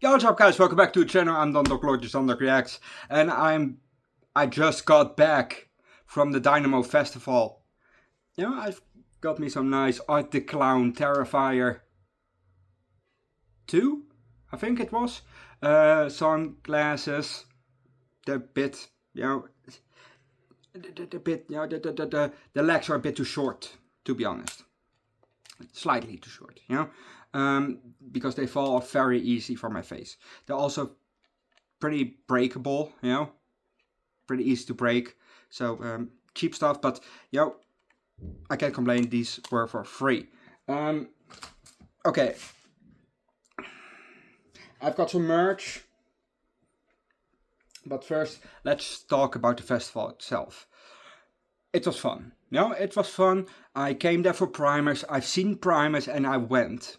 Yo, what's up guys, welcome back to the channel. I'm Underdog Reacts, and I just got back from the Dynamo Festival. I've got me some nice Art the Clown Terrifier 2, I think it was. Sunglasses, the bit, the legs are a bit too short, to be honest. Slightly too short, because they fall off very easy from my face. They're also pretty breakable, pretty easy to break. So cheap stuff, but I can't complain. These were for free. Okay, I've got some merch, but first let's talk about the festival itself. It was fun. It was fun. I came there for Primus. I've seen Primus and I went.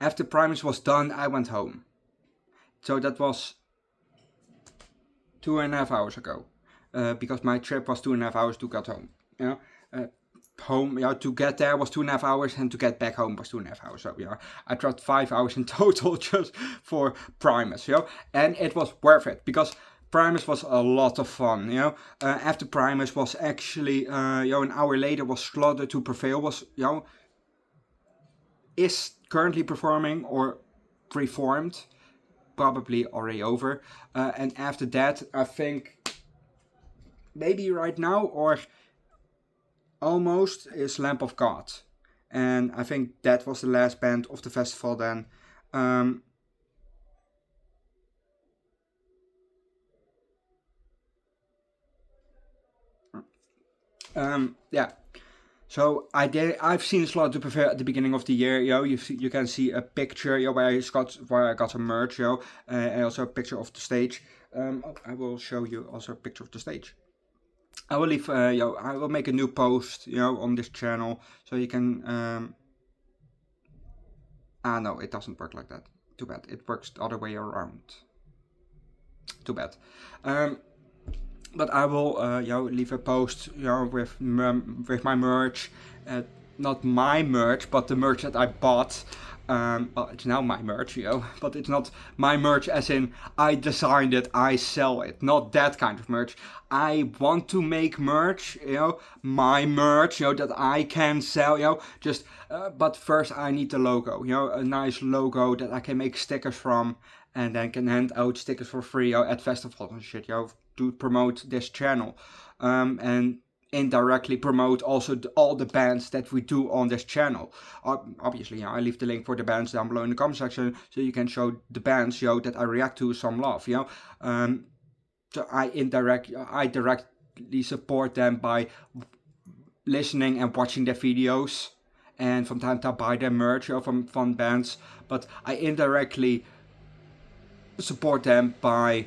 After Primus was done, I went home. So that was 2.5 hours ago. Because my trip was 2.5 hours to get home. To get there was 2.5 hours, and to get back home was 2.5 hours. So I dropped 5 hours in total just for Primus. And it was worth it because Primus was a lot of fun, after Primus was actually, an hour later was Slaughter to Prevail was, is currently performing or performed, probably already over. And after that, I think maybe right now or almost is Lamp of God. And I think that was the last band of the festival then. Yeah. So I've seen Slaughter to Prevail at the beginning of the year. You can see a picture, where I got some merch, and also a picture of the stage. I will show you also a picture of the stage. I will leave, I will make a new post, on this channel, so you can. No, it doesn't work like that. Too bad. It works the other way around. Too bad. But I will, leave a post, with my merch. Not my merch, but the merch that I bought. Well, it's now my merch, but it's not my merch as in I designed it, I sell it. Not that kind of merch. I want to make merch, my merch, that I can sell, but first I need the logo, a nice logo that I can make stickers from, and then can hand out stickers for free, at festivals and shit, to promote this channel, and indirectly promote also all the bands that we do on this channel. Obviously, I leave the link for the bands down below in the comment section, so you can show the bands, that I react to some love, So I directly support them by listening and watching their videos, and from time to time buy their merch, from fun bands. But I indirectly support them by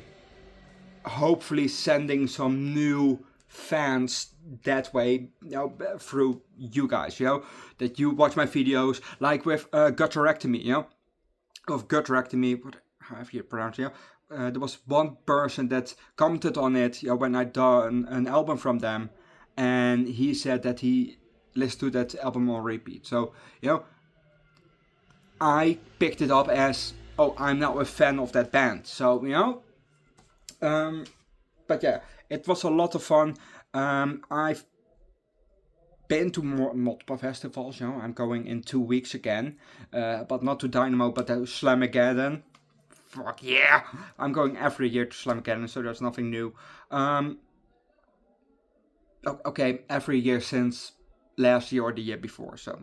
hopefully sending some new fans that way, through you guys, that you watch my videos, like with Gutterectomy, of Gutterectomy, how have you pronounced it? There was one person that commented on it, when I done an album from them, and he said that he listened to that album on repeat. So, I picked it up as, oh, I'm now a fan of that band. So, but yeah, it was a lot of fun. I've been to multiple festivals, I'm going in 2 weeks again, but not to Dynamo, but to Slamageddon. Fuck yeah! I'm going every year to Slamageddon, so there's nothing new. Okay, every year since last year or the year before, so,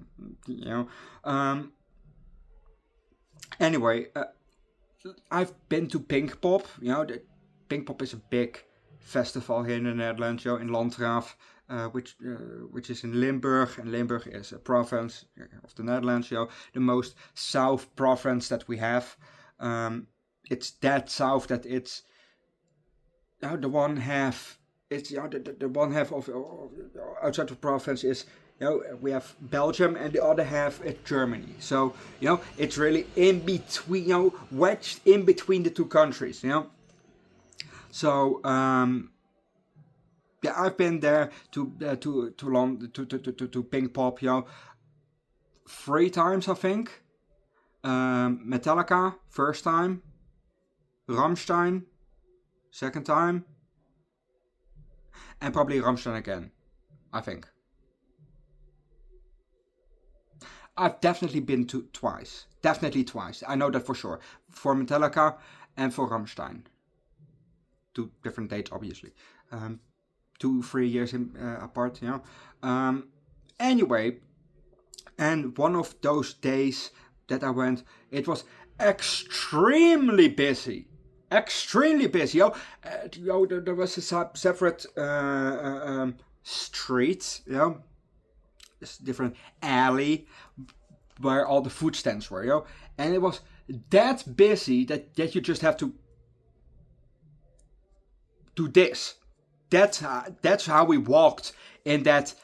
anyway, I've been to Pinkpop, Pinkpop is a big festival here in the Netherlands, in Landgraaf, which is in Limburg, and Limburg is a province of the Netherlands, the most south province that we have. It's that south that it's the one half. It's the one half of outside the province is, we have Belgium, and the other half is Germany. So it's really in between, wedged in between the two countries. So yeah, I've been there to Pinkpop, 3 times I think. Metallica first time, Rammstein, second time, and probably Rammstein again, I think. I've definitely been to twice. Definitely twice. I know that for sure. For Metallica and for Rammstein. 2 different dates, obviously. 2-3 years apart, you know. Anyway, and one of those days that I went, it was extremely busy. Extremely busy. There was a separate street, this different alley where all the food stands were, and it was that busy that you just have to do this. That's how we walked in that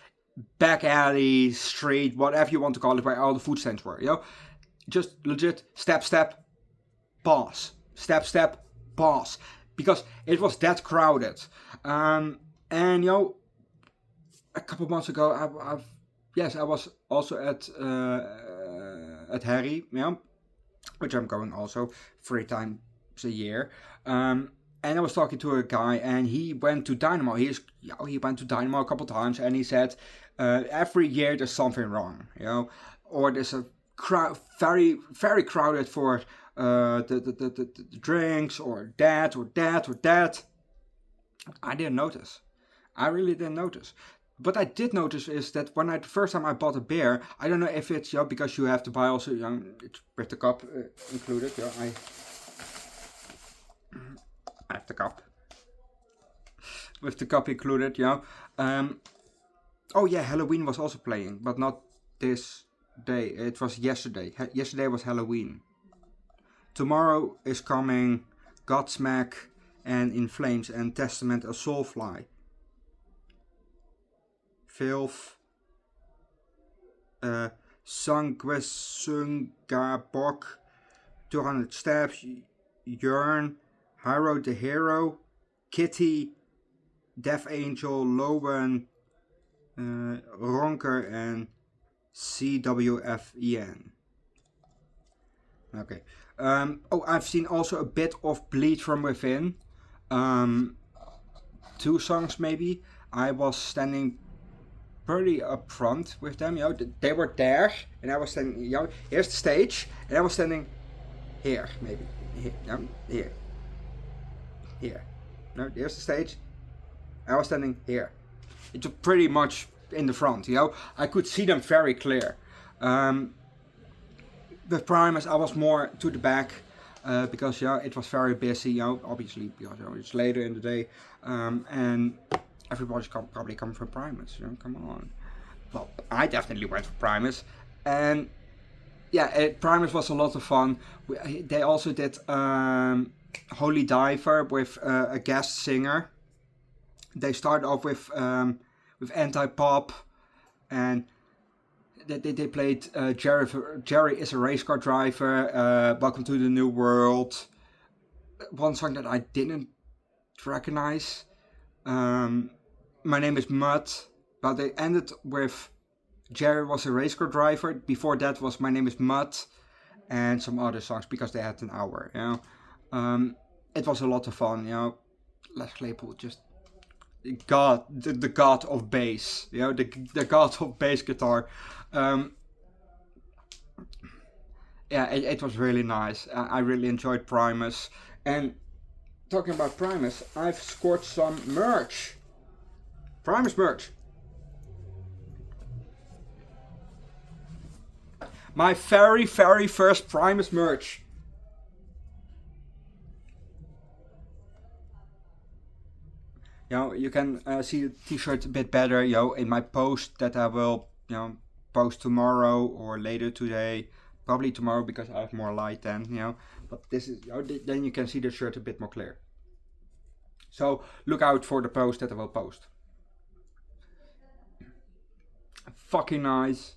back alley, street, whatever you want to call it, where all the food stands were, just legit step, pause, step, pause, because it was that crowded. And a couple months ago, I was also at Harry, which I'm going also 3 times a year. And I was talking to a guy, and he went to Dynamo. He went to Dynamo a couple times, and he said every year there's something wrong, or there's a crowd, very very crowded for the drinks, or that. I didn't notice. I really didn't notice. What I did notice is that when the first time I bought a beer, I don't know if it's because you have to buy also it's with the cup included. I have the cup with the cup included. Oh yeah, Halloween was also playing, but not this day. It was yesterday. Yesterday was Halloween. Tomorrow is coming Godsmack and In Flames and Testament of Soulfly. Filth, Sanguesungabok, 200 Steps, Yearn, Hyro the Hero, Kitty, Death Angel, Lowen, Ronker, and CWFEN. Okay. I've seen also a bit of Bleed From Within. 2 songs maybe. I was standing pretty up front with them, they were there, and I was standing, here's the stage, and I was standing here, maybe, here, no, here's the stage, I was standing here. It was pretty much in the front, I could see them very clear. With Primus, I was more to the back, because, it was very busy, obviously, because it's later in the day, and everybody's probably coming for Primus, come on. Well, I definitely went for Primus, and Primus was a lot of fun. They also did Holy Diver with a guest singer. They started off with Anti-Pop, and they played Jerry is a Race Car Driver, Welcome to the New World. One song that I didn't recognize, My Name is Mud, but they ended with Jerry was a race car driver. Before that was My Name is Mud, and some other songs because they had an hour. It was a lot of fun. Les Claypool, just the god of bass. The god of bass guitar. It was really nice. I really enjoyed Primus. And talking about Primus, I've scored some merch. Primus merch. My very, very first Primus merch. You can see the t-shirt a bit better, in my post that I will, post tomorrow or later today. Probably tomorrow because I have more light then, But this is, then you can see the shirt a bit more clear. So look out for the post that I will post. Fucking nice.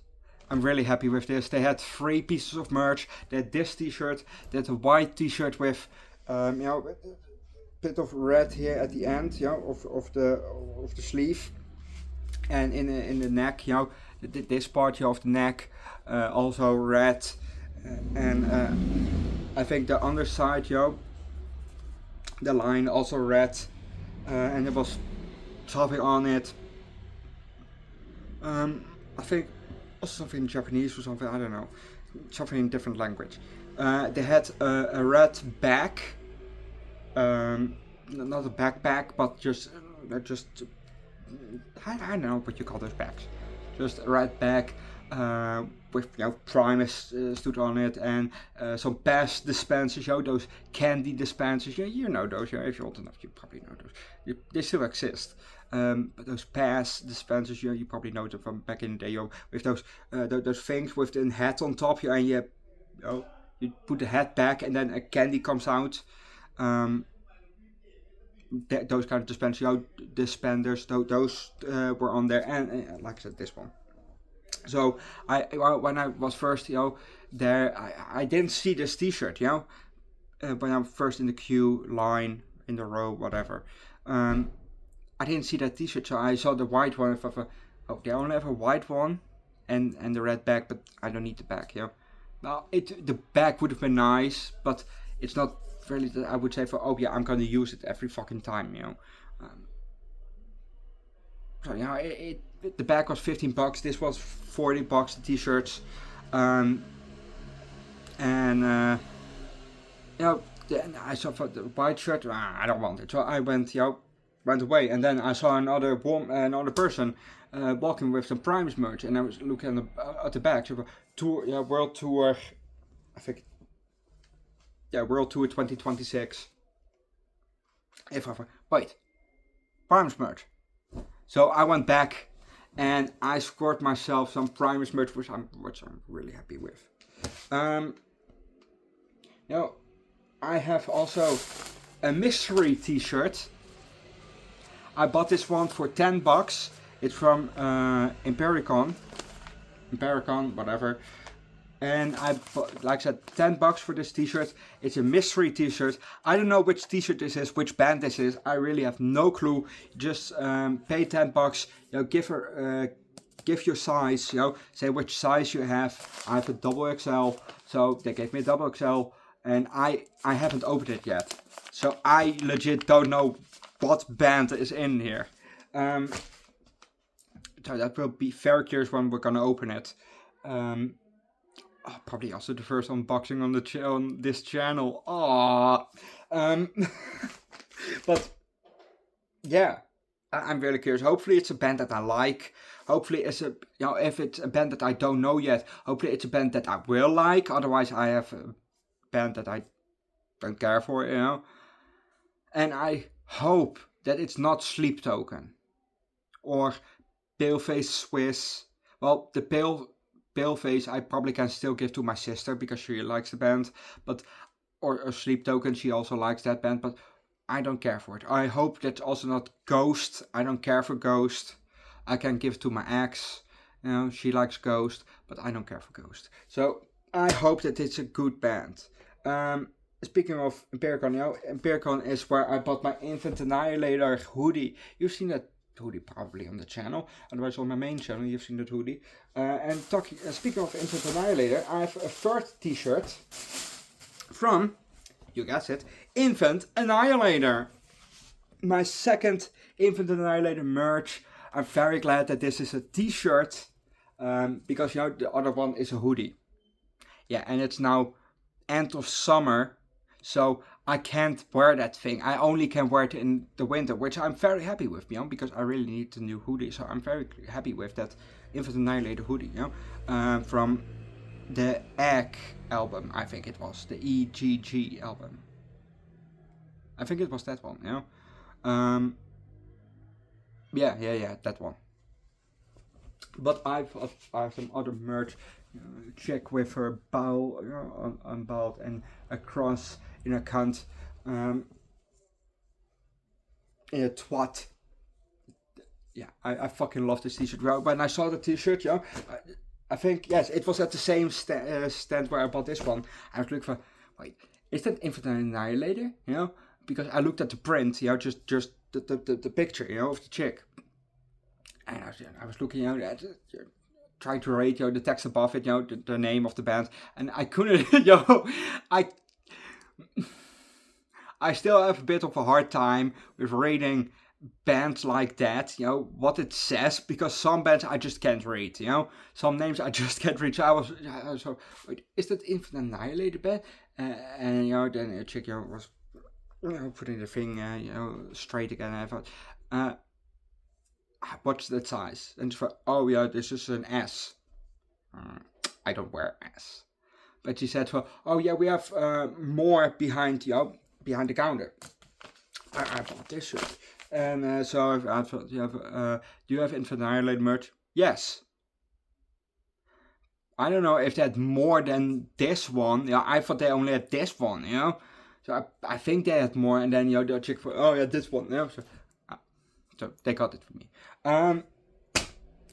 I'm really happy with this. They had 3 pieces of merch. They had this t-shirt. They had a white t-shirt with, a bit of red here at the end, of the sleeve, and in the neck, this part of the neck, also red, and I think the underside, The line also red, and there was something on it. I think also something in Japanese or something, I don't know. Something in different language. They had a red bag. Not a backpack, but just I don't know what you call those bags. Just a red bag with Primus stood on it, and some pass dispensers, those candy dispensers. You know those. If you're old enough, you probably know those. They still exist. But those pass dispensers, you probably know them from back in the day. With those things with the hat on top, and you put the hat back, and then a candy comes out. Those kind of dispensers, those were on there, and like I said, this one. So when I was first, there, I didn't see this T-shirt, when I'm first in the queue line, in the row, whatever. I didn't see that T-shirt, so I saw the white one. They only have a white one, and the red bag, but I don't need the bag, Well, the bag would have been nice, but it's not really that I would say I'm gonna use it every fucking time, So the bag was $15. This was $40. The T-shirts, and then I saw the white shirt. I don't want it, so I went away, and then I saw another person walking with some Primus merch, and I was looking at the back. So World Tour, I think. World Tour 2026. Wait, Primus merch. So I went back and I scored myself some Primus merch, which I'm really happy with. I have also a mystery T-shirt. I bought this one for $10. It's from Impericon, whatever. And I bought, like I said, $10 for this T-shirt. It's a mystery T-shirt. I don't know which T-shirt this is, which band this is. I really have no clue. Just pay $10. Give your size. Say which size you have. I have a double XL, so they gave me a double XL, and I haven't opened it yet. So I legit don't know what band is in here. So that will be very curious when we're gonna open it. Probably also the first unboxing on this channel. But yeah, I'm really curious. Hopefully it's a band that I like. Hopefully it's if it's a band that I don't know yet, hopefully it's a band that I will like. Otherwise I have a band that I don't care for, And I hope that it's not Sleep Token or Paleface Swiss. Well, the Paleface I probably can still give to my sister because she likes the band, or Sleep Token, she also likes that band, but I don't care for it. I hope that's also not Ghost. I don't care for Ghost. I can give to my ex. She likes Ghost, but I don't care for Ghost. So I hope that it's a good band. Speaking of Impericon, Impericon is where I bought my Infant Annihilator hoodie. You've seen that hoodie probably on the channel, otherwise on my main channel you've seen that hoodie. Speaking of Infant Annihilator, I have a third T-shirt from, you guessed it, Infant Annihilator. My second Infant Annihilator merch. I'm very glad that this is a T-shirt, because the other one is a hoodie. Yeah, and it's now end of summer, so I can't wear that thing. I only can wear it in the winter, which I'm very happy with, because I really need a new hoodie. So I'm very happy with that Infant Annihilator hoodie, from the Egg album. I think it was the EGG album. I think it was that one, Yeah, that one. But I have some other merch. Check with her bow unbowed and a cross in a cunt, in a twat. Yeah, I fucking love this T-shirt. When I saw the T-shirt, I think, yes, it was at the same stand where I bought this one. I was looking for, wait, is that Infant Annihilator? Because I looked at the print, just the picture, of the chick. And I was looking at trying to rate the text above it, the name of the band, and I couldn't, I still have a bit of a hard time with reading bands like that, you know, what it says, because some bands I just can't read, you know, some names I just can't read. So I was so, wait, is that Infinite Annihilator band? And you know, then a chick, you know, was, you know, putting the thing, you know, straight again. And I thought, what's that size? And she thought, oh yeah, this is an S. I don't wear S. But she said, well, oh yeah, we have more behind, you know, behind the counter. I bought this shirt. And so I thought, do you have Infinite Annihilator merch? Yes. I don't know if they had more than this one. Yeah, I thought they only had this one, you know. So I think they had more, and then, you know, the chick for, oh yeah, this one, you know. So they got it for me.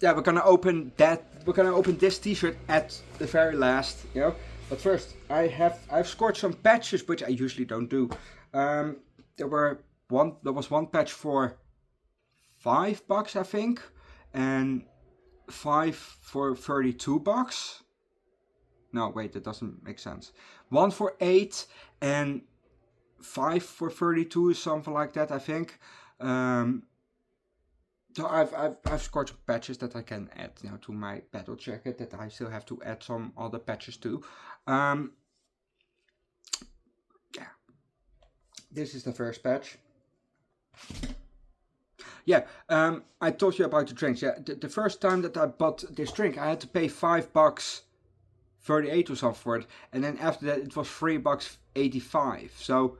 Yeah, we're gonna open that. We're gonna open this T-shirt at the very last, you know. But first, I've scored some patches, which I usually don't do. There was one patch for $5, I think, and 5 for $32. No, wait, that doesn't make sense. 1 for 8 and 5 for 32, something like that, I think. So I've scored some patches that I can add, you know, to my battle jacket. That I still have to add some other patches to. Yeah, this is the first patch. Yeah, I told you about the drinks. Yeah, the first time that I bought this drink, I had to pay $5.38 or something for it, and then after that it was $3.85. So,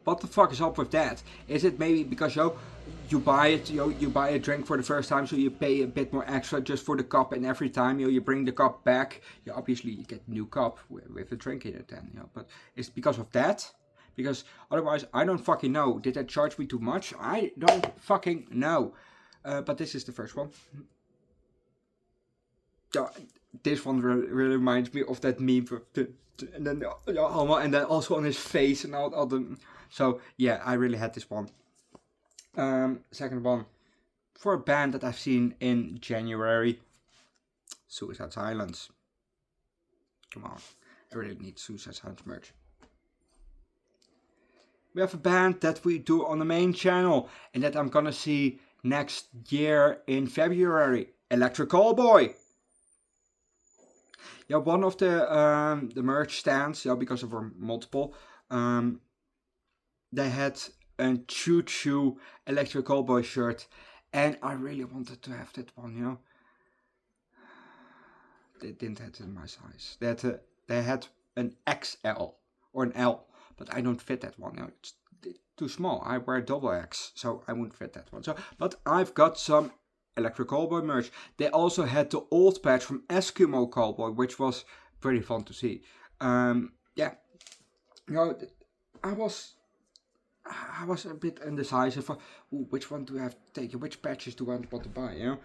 what the fuck is up with that? Is it maybe because you buy it, you buy a drink for the first time, so you pay a bit more extra just for the cup, and every time you bring the cup back, obviously you get a new cup with a drink in it then, you know. But it's because of that? Because otherwise, I don't fucking know. Did they charge me too much? I don't fucking know. But this is the first one. This one really reminds me of that meme. And then and then also on his face and all the. So yeah, I really had this one. Second one, for a band that I've seen in January, Suicide Silence. Come on, I really need Suicide Silence merch. We have a band that we do on the main channel and that I'm gonna see next year in February. Electric Callboy. Yeah, one of the merch stands, yeah, because there were multiple, they had a Choo Choo Electric Callboy shirt, and I really wanted to have that one, you know. They didn't have it in my size. They had an XL or an L. But I don't fit that one. You know, it's too small. I wear double X, so I won't fit that one. So, but I've got some Electric Callboy merch. They also had the old patch from Eskimo Callboy, which was pretty fun to see. Yeah, you know, I was a bit indecisive for which one do I have to take, which patches do I want to buy, you know,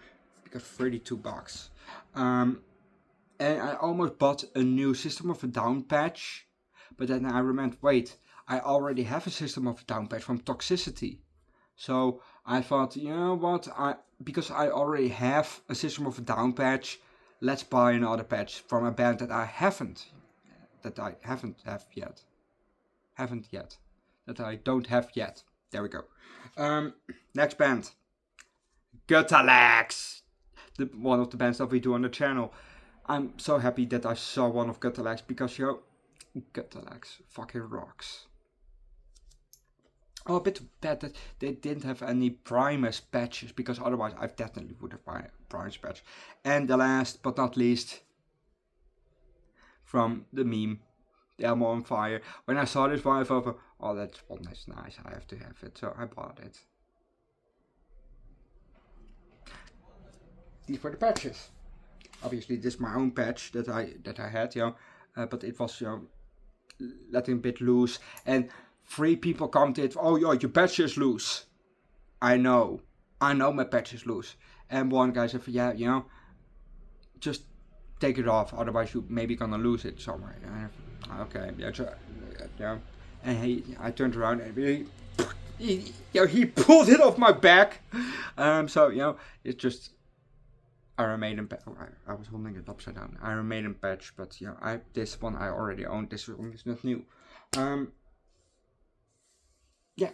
because $32. And I almost bought a new System of a Down patch. But then I remembered, wait, I already have a System of a Down patch from Toxicity. So I thought, you know what, because I already have a System of a Down patch, let's buy another patch from a band that I haven't have yet. That I don't have yet. There we go. Next band. Guttalax. One of the bands that we do on the channel. I'm so happy that I saw one of Guttalax because, you know, Guttalax fucking rocks. Oh, a bit bad that they didn't have any Primus patches, because otherwise I definitely would have bought a Primus patch. And the last but not least, from the meme, the Elmo on Fire. When I saw this one, I thought, oh, that one is nice, I have to have it. So I bought it. These were the patches. Obviously, this is my own patch that I had, you know, but it was, you know, letting a bit loose, and 3 people commented, oh yeah, your patch is loose. I know my patch is loose. And one guy said, yeah, you know, just take it off, otherwise you maybe gonna lose it somewhere. And okay, yeah, so, yeah. And I turned around and he pulled it off my back. So, you know, it's just Iron Maiden patch. Oh, I was holding it upside down. Iron Maiden patch, but you know, this one I already owned. This one is not new. yeah,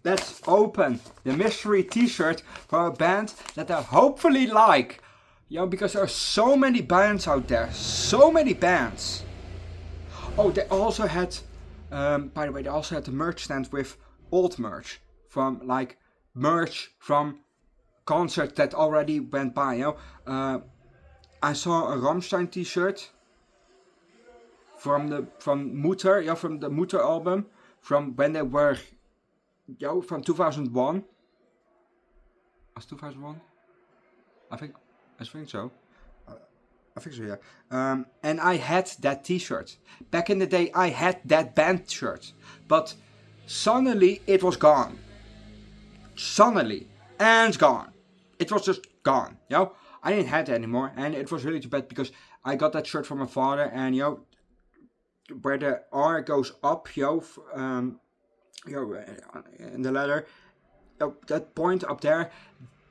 let's open the mystery t-shirt for a band that I hopefully like. Because there are so many bands out there. So many bands. Oh, they also had, by the way, they also had the merch stand with old merch. From, like, merch from concerts that already went by, I saw a Rammstein t-shirt from Mutter, from the Mutter album, from when they were, from 2001. Was 2001? I think so. I think so, yeah. And I had that t-shirt. Back in the day, I had that band shirt. But suddenly, it was gone. Suddenly. And it's gone. It was just gone, I didn't have it anymore. And it was really too bad because I got that shirt from my father. And, where the R goes up, in the letter, that point up there,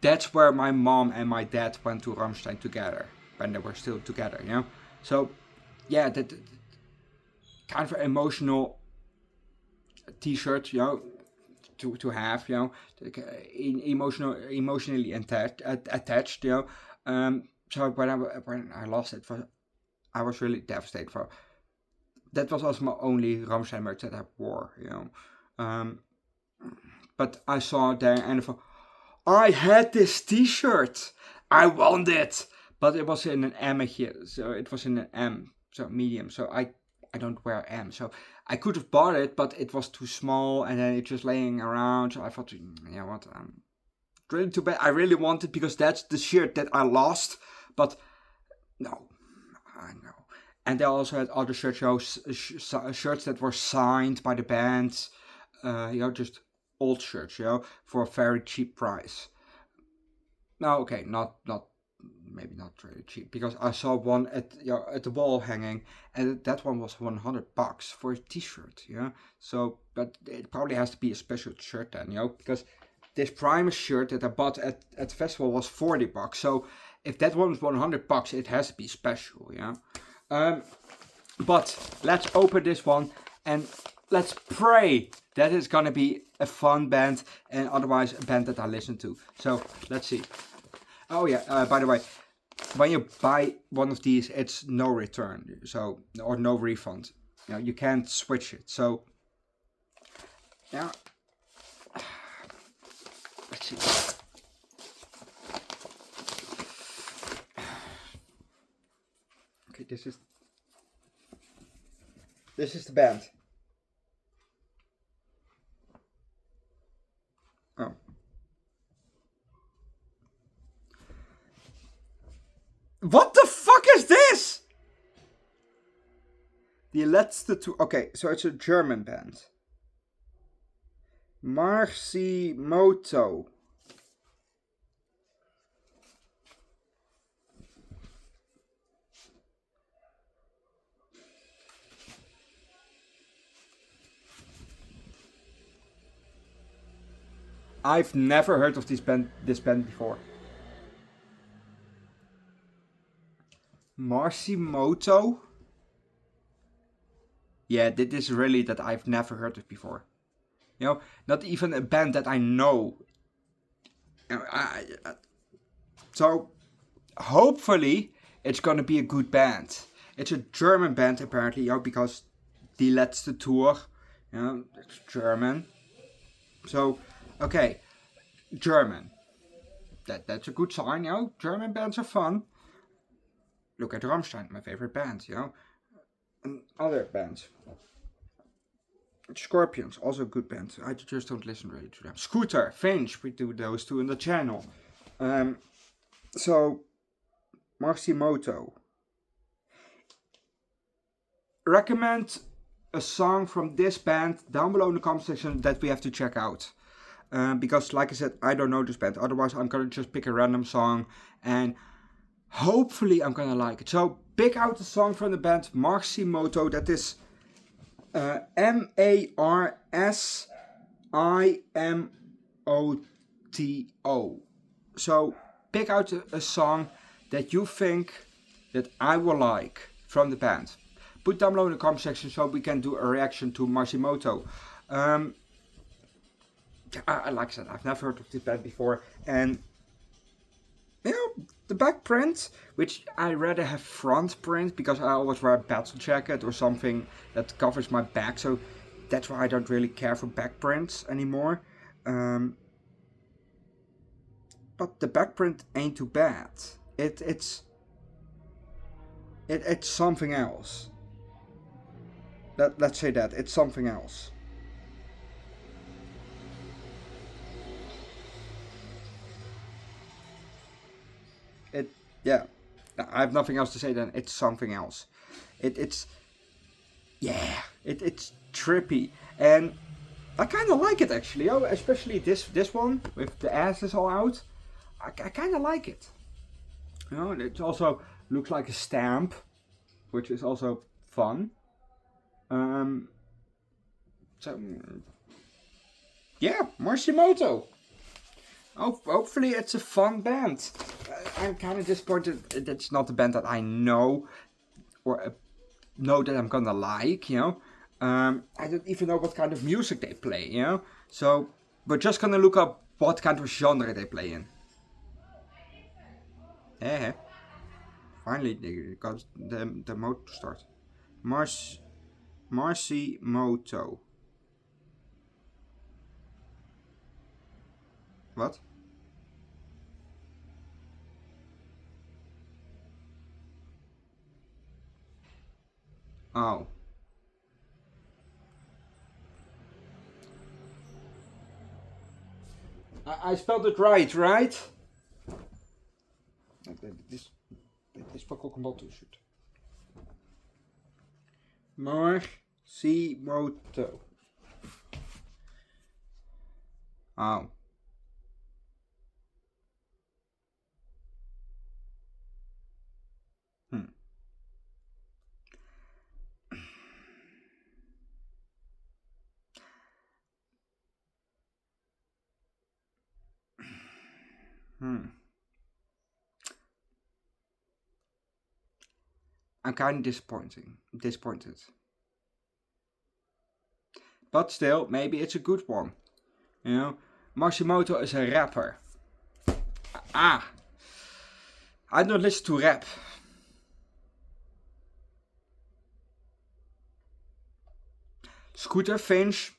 that's where my mom and my dad went to Rammstein together. When they were still together, So, yeah, that kind of an emotional t-shirt, to have, emotionally attached, So when I lost it, I was really devastated. That was also my only Rammstein merch that I wore, But I saw it there and I thought, I had this t-shirt. I want it. But it was in an M here, so it was in an M, so medium. So I don't wear M, so I could have bought it, but it was too small, and then it's just laying around. So I thought, what? Really too bad. I really want it because that's the shirt that I lost, but no, I know. And they also had other shirts that were signed by the band, just old shirts, for a very cheap price. No, okay, not maybe not really cheap, because I saw one at the wall hanging, and that one was $100 for a t-shirt, So, but it probably has to be a special shirt then, because this Primus shirt that I bought at the festival was $40. So, if that one was $100, it has to be special, But let's open this one and let's pray that it's gonna be a fun band, and otherwise a band that I listen to. So let's see. Oh yeah, by the way, when you buy one of these, it's no return, or no refund. You can't switch it. So yeah, let's see. Okay, this is the band. Oh. What the fuck is this? Die letzte Tour. Okay, so it's a German band. Marcimoto. I've never heard of this band before. Marcimoto? Yeah, this is really that I've never heard of before. Not even a band that I know. So, hopefully, it's gonna be a good band. It's a German band apparently, because Die letzte Tour, it's German. So, okay, German. That's a good sign, German bands are fun. Look at Rammstein, my favorite band, And other bands. Scorpions, also a good band. I just don't listen really to them. Scooter, Finch, we do those two in the channel. So, Marcimoto. Recommend a song from this band down below in the comment section that we have to check out. Because, like I said, I don't know this band. Otherwise, I'm gonna just pick a random song and hopefully I'm gonna like it. So, pick out a song from the band Marcimoto. That is Marcimoto. So, pick out a song that you think that I will like from the band. Put down below in the comment section so we can do a reaction to Marcimoto. like I said, I've never heard of this band before, and you know, the back print, which I rather have front print because I always wear a battle jacket or something that covers my back, so that's why I don't really care for back prints anymore. But the back print ain't too bad. It's something else. Let's say that it's something else. Yeah, I have nothing else to say than it's something else. It's trippy, and I kind of like it actually. Oh, especially this one with the asses all out. I kind of like it. You know, and it also looks like a stamp, which is also fun. So yeah, Morishimoto. Hopefully it's a fun band. I'm kind of disappointed that it's not a band that I know or know that I'm gonna like, you know. I don't even know what kind of music they play, you know. So we're just gonna look up what kind of genre they play in. Yeah. Finally, they got the mode to start. Morishimoto. What? Oh. I spelled it right? Dit is pak ook een bal tussen. Morishimoto. Oh. I'm kind of disappointed. But still, maybe it's a good one. You know, Morishimoto is a rapper. I don't listen to rap. Scooter, Finch,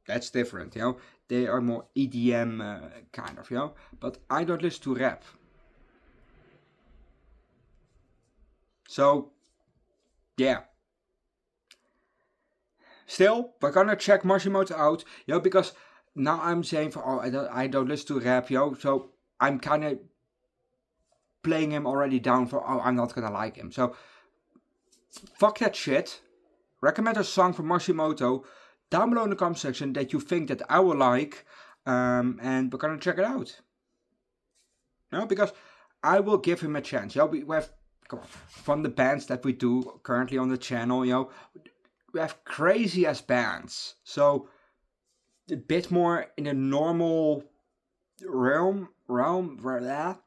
that's different, you know. They are more EDM kind of, you know. But I don't listen to rap. So, yeah. Still, we're gonna check Morishimoto out, you know, because now I'm saying I don't listen to rap, you know. So I'm kind of playing him already down for I'm not gonna like him. So fuck that shit. Recommend a song from Morishimoto down below in the comment section that you think that I will like, and we're gonna check it out. You know, because I will give him a chance. You know, we have from the bands that we do currently on the channel, you know, we have crazy ass bands. So a bit more in a normal realm where that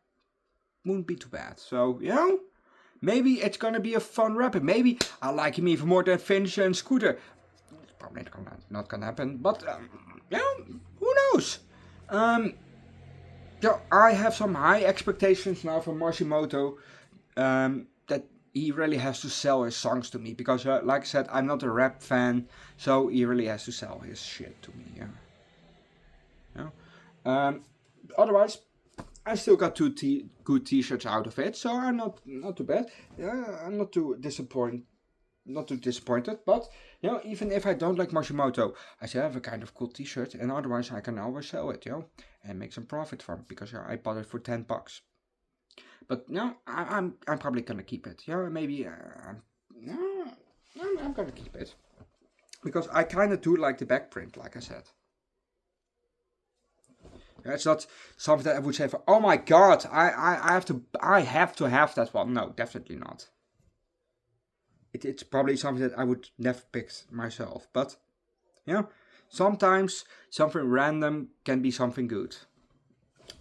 wouldn't be too bad. So, you know, maybe it's gonna be a fun rapper. Maybe I like him even more than Finch and Scooter. It's probably not gonna happen, but you know, who knows? So I have some high expectations now from Morishimoto. That he really has to sell his songs to me because, like I said, I'm not a rap fan, so he really has to sell his shit to me. Yeah. Otherwise, I still got two good T-shirts out of it, so I'm not too bad. Yeah, I'm not too disappointed. But you know, even if I don't like Morishimoto, I still have a kind of cool T-shirt, and otherwise I can always sell it, you know, and make some profit from it because I bought it for $10. But no, I'm probably gonna keep it. Yeah, maybe. No, I'm gonna keep it because I kind of do like the back print, like I said. It's not something that I would say for, oh my god, I have to have that one. No, definitely not. It's probably something that I would never pick myself. But, you know, sometimes something random can be something good.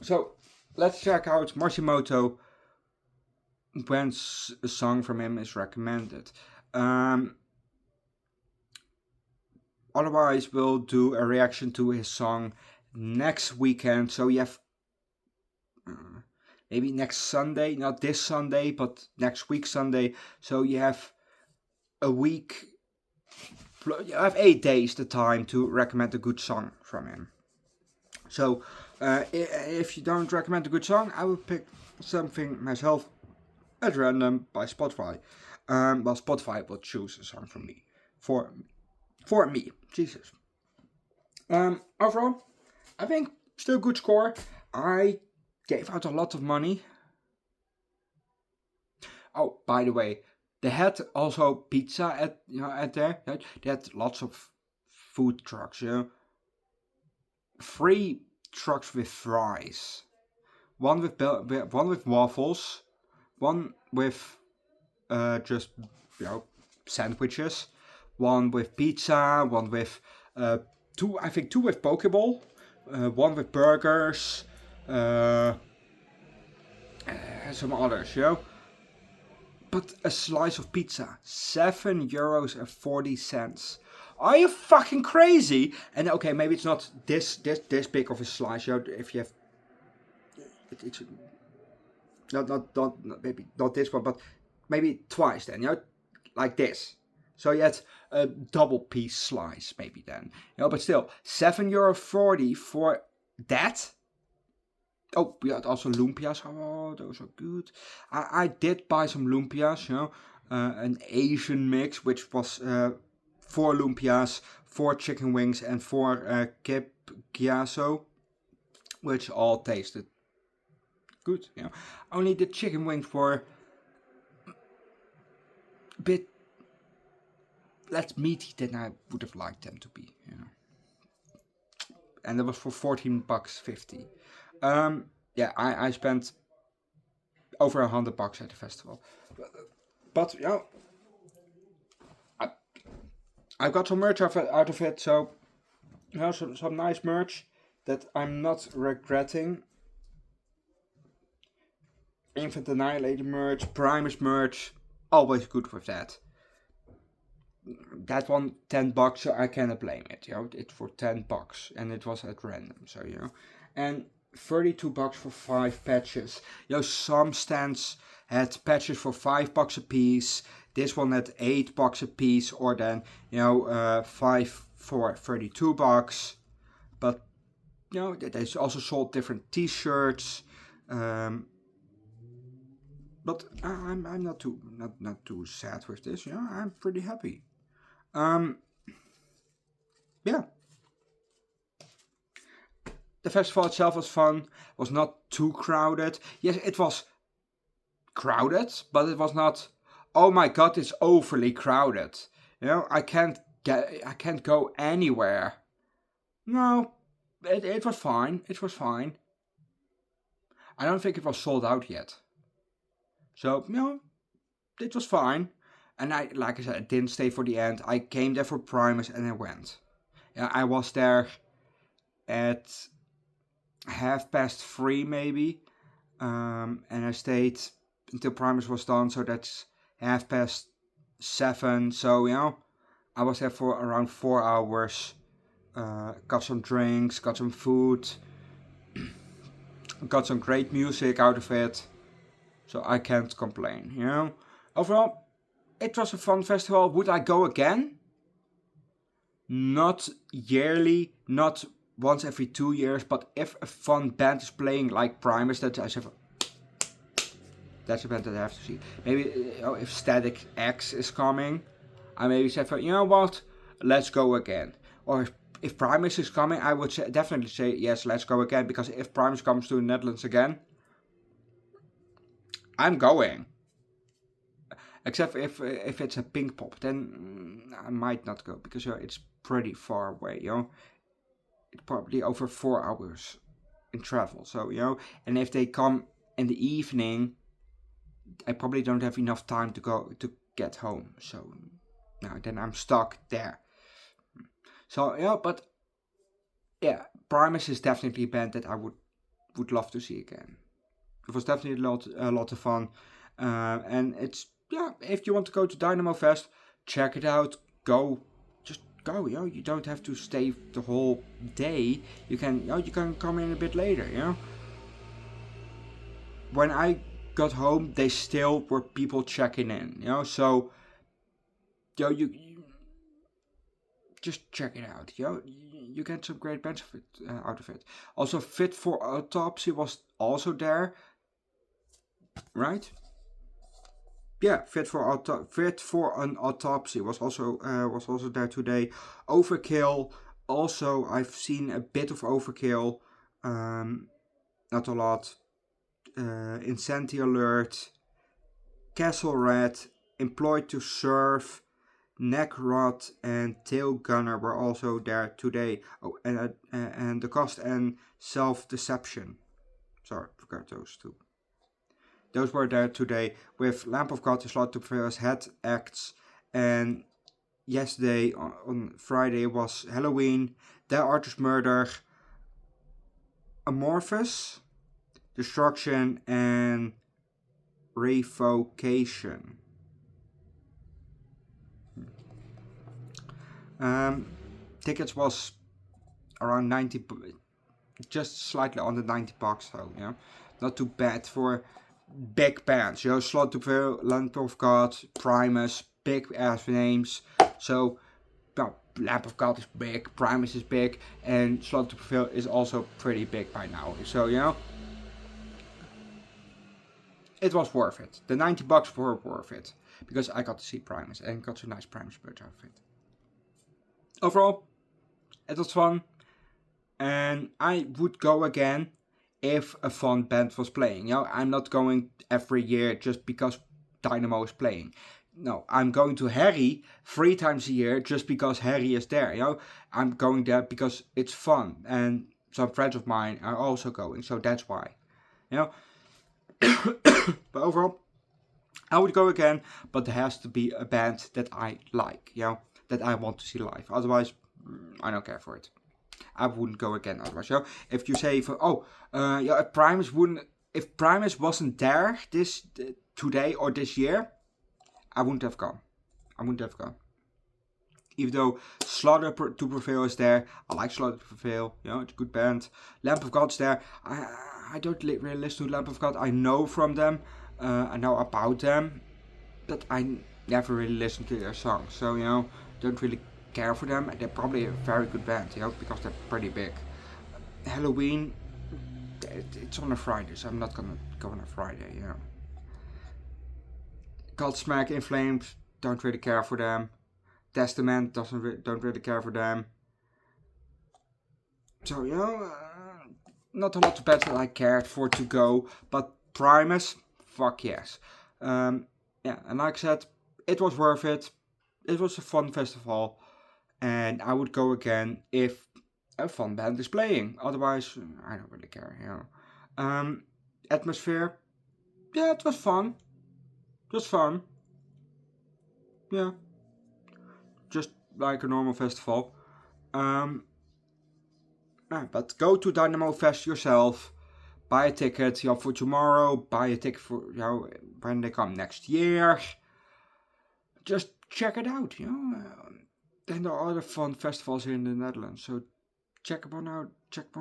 So, let's check out Morishimoto when a song from him is recommended. Otherwise, we'll do a reaction to his song next weekend. So you have maybe next Sunday, not this Sunday, but next week Sunday. So you have a week. You have 8 days the time to recommend a good song from him. So if you don't recommend a good song, I will pick something myself at random by Spotify. Well, Spotify will choose a song from me for me. Jesus. Overall, I think still good score. I gave out a lot of money. Oh, by the way, they had also pizza at there. They had lots of food trucks. 3 trucks with fries, one with waffles, one with just sandwiches, one with pizza, one with two with Pokeball, one with burgers, some others, But a slice of pizza, €7.40. Are you fucking crazy? And okay, maybe it's not this big of a slice. If you have, it's not maybe not this one, but maybe twice then. Like this. So you had a double piece slice maybe then. But still, €7.40 for that. Oh, we had also lumpias. Oh, those are good. I did buy some lumpias, an Asian mix, which was 4 lumpias, 4 chicken wings, and 4 kip gyaso, which all tasted good. Only the chicken wings were a bit less meaty than I would have liked them to be. And that was for $14.50. I spent over $100 at the festival, but I got some merch out of it. So some nice merch that I'm not regretting. Infant Annihilator merch, Primus merch, always good with that. That one $10, so I cannot blame it. It's for $10, and it was at random. So and $32 for 5 patches. Some stands had patches for $5 a piece. This one had $8 a piece, or then 5 for $32. But they also sold different T-shirts. But I'm not too sad with this. I'm pretty happy. The festival itself was fun. Was not too crowded. Yes, it was crowded, but it was not. Oh my god, it's overly crowded. I can't go anywhere. No, it was fine. It was fine. I don't think it was sold out yet. So it was fine. And like I said, I didn't stay for the end. I came there for Primus and I went. I was there at 3:30 maybe, and I stayed until Primus was done. So that's 7:30. So I was there for around 4 hours. Got some drinks, got some food, got some great music out of it. So I can't complain. Overall, it was a fun festival. Would I go again? Not yearly, not once every 2 years, but if a fun band is playing like Primus, that's a band that I have to see. Maybe if Static X is coming, I maybe say, what, let's go again. Or if Primus is coming, I would definitely say yes, let's go again. Because if Primus comes to the Netherlands again, I'm going. Except if it's a Pink Pop, then I might not go because it's pretty far away. It's probably over 4 hours in travel. So and if they come in the evening, I probably don't have enough time to get home. So then I'm stuck there. So but Primus is definitely a band that I would love to see again. It was definitely a lot of fun, and it's if you want to go to Dynamo Fest, check it out. Go go. You don't have to stay the whole day. You can come in a bit later. When I got home, they still were people checking in. So you just check it out. You get some great benefit out of it. Also, Fit for Autopsy was also there, right? Yeah, Fit for an Autopsy was also there today. Overkill. Also, I've seen a bit of Overkill, not a lot. Insanity Alert, Castle Rat, Employed to Serve, Neck Rot, and Tail Gunner were also there today. Oh, and The Cost and Self Deception. Sorry, forgot those two. Those were there today with Lamp of God, the Slot to Prevail's head acts. And yesterday, on Friday, was Halloween, The Artist Murder, Amorphous, Destruction, and Revocation. Tickets was around 90, just slightly under $90, so not too bad for big bands. Slot to Prevail, Lamp of God, Primus, big ass names. So Lamp of God is big, Primus is big, and Slot to Prevail is also pretty big by now. So it was worth it. The $90 were worth it because I got to see Primus and got a nice Primus merch outfit. Overall, it was fun, and I would go again if a fun band was playing. I'm not going every year just because Dynamo is playing. No, I'm going to Harry 3 times a year just because Harry is there. I'm going there because it's fun, and some friends of mine are also going, so that's why. But overall, I would go again, but there has to be a band that I like, that I want to see live. Otherwise, I don't care for it. I wouldn't go again otherwise. If you say if Primus wasn't there today or this year, I wouldn't have gone. Even though Slaughter to Prevail is there, I like Slaughter to Prevail. It's a good band. Lamp of God's there. I don't really listen to Lamp of God. I know from them. I know about them, but I never really listen to their songs. So don't really care for them. They're probably a very good band, because they're pretty big. Halloween, it's on a Friday, so I'm not gonna go on a Friday. Godsmack, In Flames, don't really care for them. Testament, don't really care for them. So not a lot of bands that I cared for to go, but Primus, fuck yes. And like I said, it was worth it. It was a fun festival, and I would go again if a fun band is playing. Otherwise, I don't really care. Atmosphere, yeah, it was fun. Yeah, just like a normal festival. But go to Dynamo Fest yourself. Buy a ticket for tomorrow. Buy a ticket for when they come next year. Just check it out. And there are other fun festivals here in the Netherlands. So check one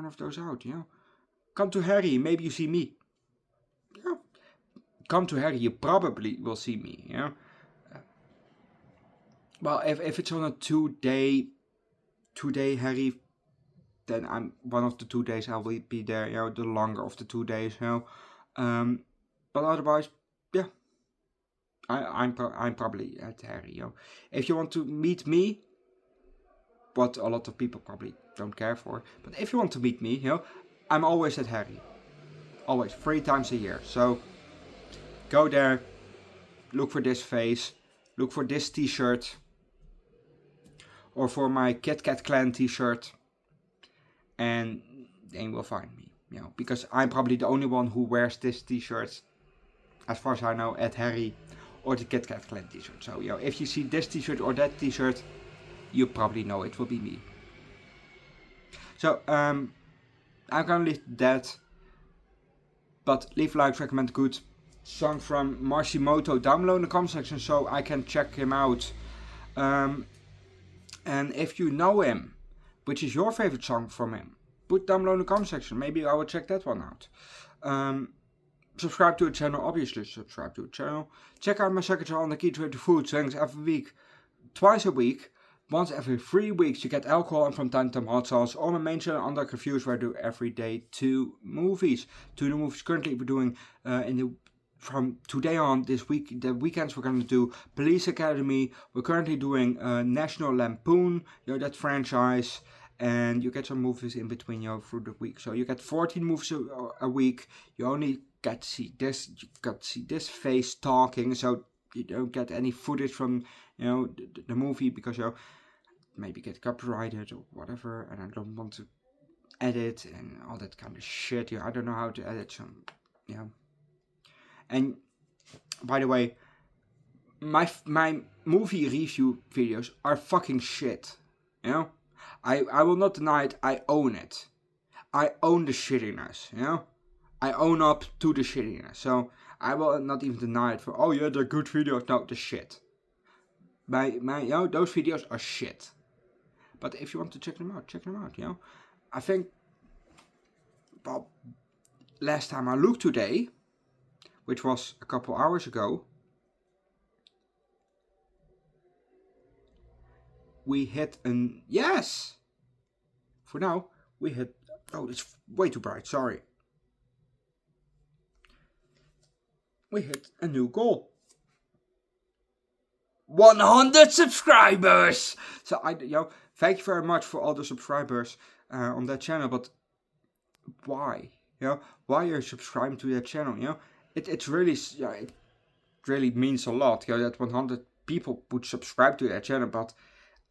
of those out. Come to Harry. Maybe you see me. Come to Harry. You probably will see me. Well, if it's on a 2-day Harry, then I'm one of the 2 days I will be there. The longer of the 2 days. But otherwise, yeah, I'm probably at Harry. If you want to meet me, what a lot of people probably don't care for, but if you want to meet me, I'm always at Harry. Always 3 times a year. So go there, look for this face, look for this t-shirt, or for my Kit Kat Clan t-shirt, and then you will find me. Because I'm probably the only one who wears this t-shirt, as far as I know, at Harry, or the Kit Kat Clan t-shirt. So if you see this t-shirt or that t-shirt, you probably know it will be me. So I'm gonna leave that, but leave likes, recommend good song from Marcimoto down below in the comment section so I can check him out. And if you know him, which is your favorite song from him, put down below in the comment section. Maybe I will check that one out. Subscribe to the channel, obviously subscribe to the channel. Check out my second channel, Underdog Eats with food, things every week, twice a week. Once every 3 weeks you get alcohol and from time to time hot sauce. On my main channel, Underdog Reviews, where I do every day 2 movies. 2 new movies currently we're doing from today on, this week, the weekends we're going to do Police Academy. We're currently doing National Lampoon, that franchise. And you get some movies in between, through the week. So you get 14 movies a week. You only get to see this, you got to see this face talking. So you don't get any footage from, the movie, because, maybe get copyrighted or whatever. And I don't want to edit and all that kind of shit. I don't know how to edit some, And by the way, my movie review videos are fucking shit. I will not deny it. I own it. I own the shittiness. I own up to the shittiness. So I will not even deny it for, oh yeah, they're good videos. No, the shit. Those videos are shit. But if you want to check them out, I think, well, last time I looked today, which was a couple hours ago, we hit yes! For now, we hit, oh, it's way too bright, sorry. We hit a new goal. 100 subscribers! So, thank you very much for all the subscribers on that channel, but why? Why are you subscribing to that channel? It's really, it really means a lot, that 100 people would subscribe to that channel, but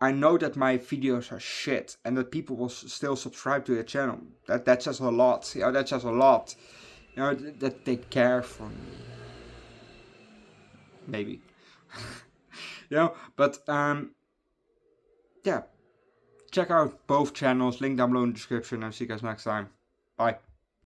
I know that my videos are shit, and that people will still subscribe to the channel. That says a lot. That says a lot. That they care for me. Maybe. But yeah. Check out both channels. Link down below in the description. And see you guys next time. Bye.